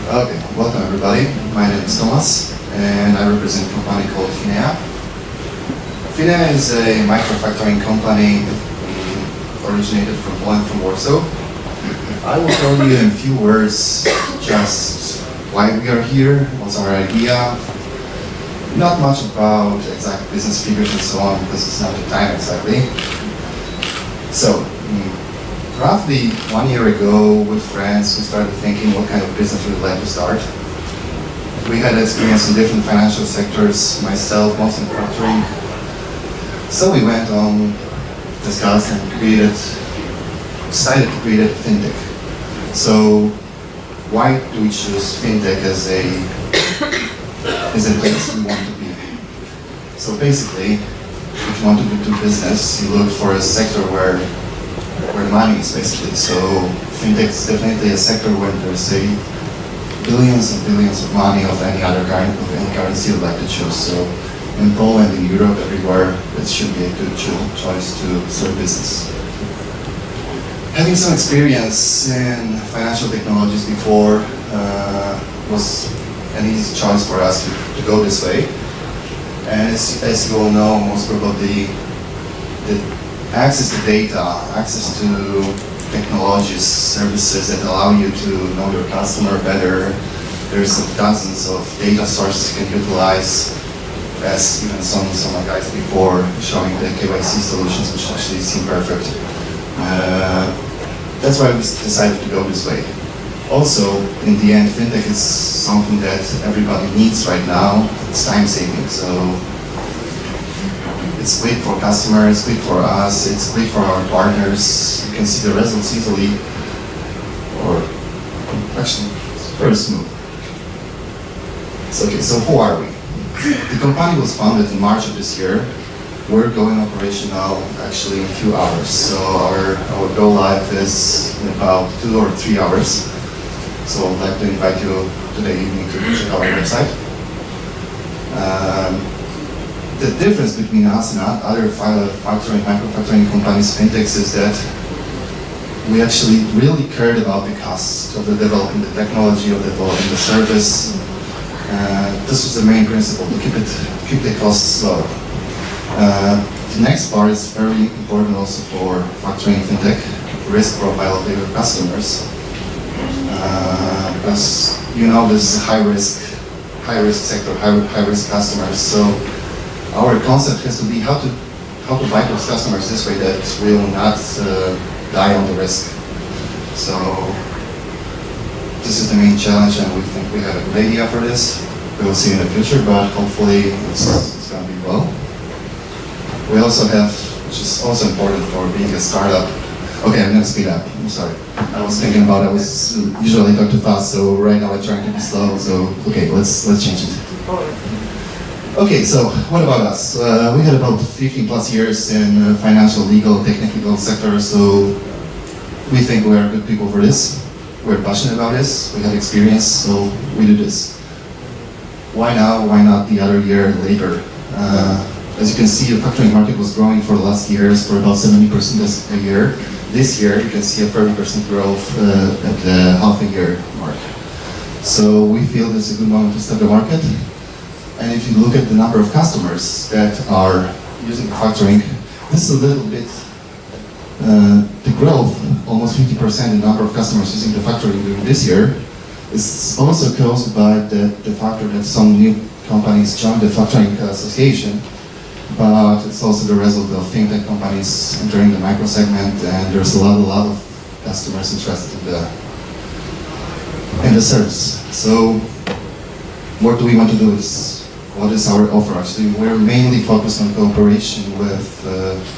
Okay, welcome everybody. My name is Thomas and I represent a company called Finea. Finea is a microfactoring company originated from Poland, from Warsaw. I will tell you in a few words just why we are here, what's our idea. Not much about exact business figures and so on because it's not the time exactly. So, roughly 1 year ago with friends we started thinking what kind of business we would like to start. We had experience in different financial sectors, myself mostly in factoring. So we went on, discussed and decided to create a fintech. So why do we choose fintech as a place we want to be? So basically, if you want to do business, you look for a sector where the money is basically. So fintech is definitely a sector where there's a billions and billions of money of any currency you'd like to choose. So in Poland, in Europe, everywhere, it should be a good choice to start business. Having some experience in financial technologies before was an easy choice for us to go this way. And as you all know, most probably, the access to data, access to technologies, services that allow you to know your customer better. There's dozens of data sources you can utilize, as even some guys before showing the KYC solutions, which actually seem perfect. That's why we decided to go this way. Also, in the end, fintech is something that everybody needs right now. It's time saving, so it's quick for customers, quick for us, it's quick for our partners. You can see the results easily, or actually, it's very smooth. Okay, so who are we? The company was founded in March of this year. We're going operational actually in a few hours. So our go live is in about 2 or 3 hours. So I'd like to invite you today evening to check out our website. The difference between us and other microfactoring companies, fintechs, is that we actually really cared about the cost of developing the technology, of developing the service. This was the main principle, to keep the costs low. The next part is very important also for factoring fintech, risk profile of your customers. Because you know this is high risk sector, high risk customers. So our concept has to be how to buy those customers this way that will not die on the risk. So this is the main challenge, and we think we have a good idea for this. We will see in the future, but hopefully it's going to be well. We also have, which is also important for being a startup. Okay, I'm going to speed up. I'm sorry. I was thinking about I was usually talk too fast, so right now I'm trying to be slow. So okay, let's change it. Okay, so what about us? We had about 15 plus years in financial, legal, technical sector. So we think we are good people for this. We're passionate about this. We have experience, so we do this. Why now? Why not the other year later? As you can see, the factoring market was growing for the last years for about 70% a year. This year, you can see a 30% growth at the half a year mark. So we feel this is a good moment to start the market. And if you look at the number of customers that are using factoring, this is a little bit, the growth, almost 50% in the number of customers using the factoring during this year, is also caused by the factor that some new companies joined the factoring association. But it's also the result of fintech companies entering the micro segment, and there's a lot of customers interested in the service. So, what do we want to do? What is our offer? Actually, we're mainly focused on cooperation with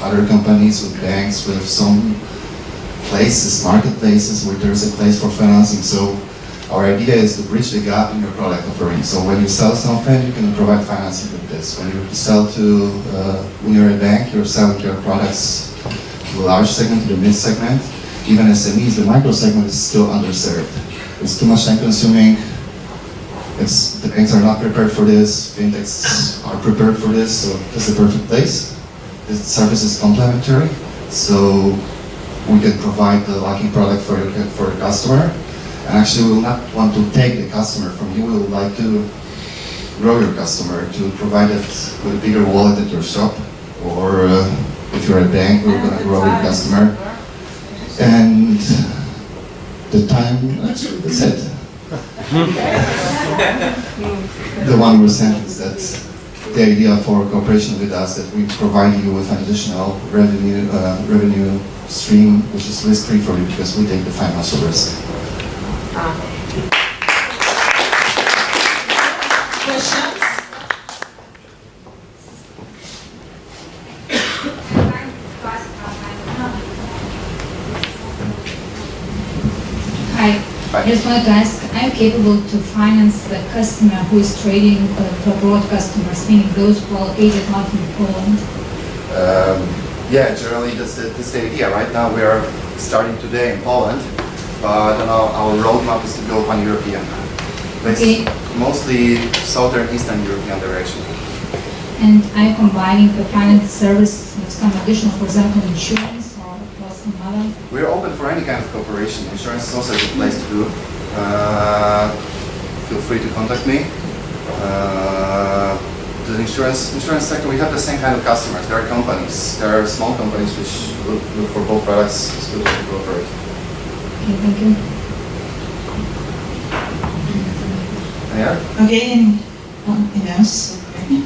other companies, with banks, with some places, marketplaces where there's a place for financing. So, our idea is to bridge the gap in your product offering. So when you sell something, you can provide financing with this. When you sell when you're a bank, you're selling your products to the large segment, to the mid segment. Even SMEs, the micro segment is still underserved. It's too much time consuming. The banks are not prepared for this. Fintechs are prepared for this, so this is a perfect place. This service is complementary, so we can provide the locking product for the customer. Actually, we will not want to take the customer from you. We would like to grow your customer, to provide it with a bigger wallet at your shop, or if you're a bank, we're going to grow your customer. And the time, actually, that's it. The one more sentence, that the idea for cooperation with us, that we provide you with an additional revenue stream, which is risk-free for you because we take the financial risk. Questions? Hi. I just wanted to ask, are you capable to finance the customer who is trading to abroad customers, meaning those who are located not in Poland? Yeah, generally that's the idea. Right now we are starting today in Poland, but our roadmap is to go pan-European. Okay. Mostly Southern Eastern European direction. And are you combining the finance service with some additional, for example, insurance or some other? We're open for any kind of cooperation. Insurance is also a good place to do. Feel free to contact me. The insurance sector, we have the same kind of customers. There are companies, there are small companies which look for both products. It's good to cooperate. Okay, thank you. Yeah? Okay, anything else? Okay.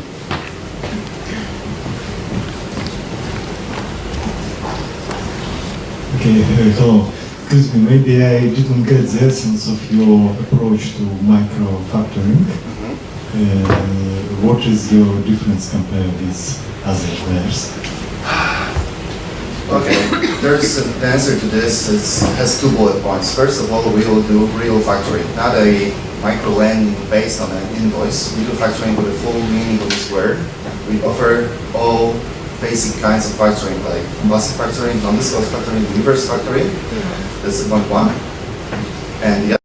Okay, hello. Excuse me, maybe I didn't get the essence of your approach to micro-factoring. What is your difference compared with other players? Okay, the answer to this has 2 bullet points. First of all, we will do real factoring, not a micro-lending based on an invoice. We do factoring with the full meaning of this word. We offer all basic kinds of factoring, like plastic factoring, non-disclosed factoring, reverse factoring. That's point 1. And the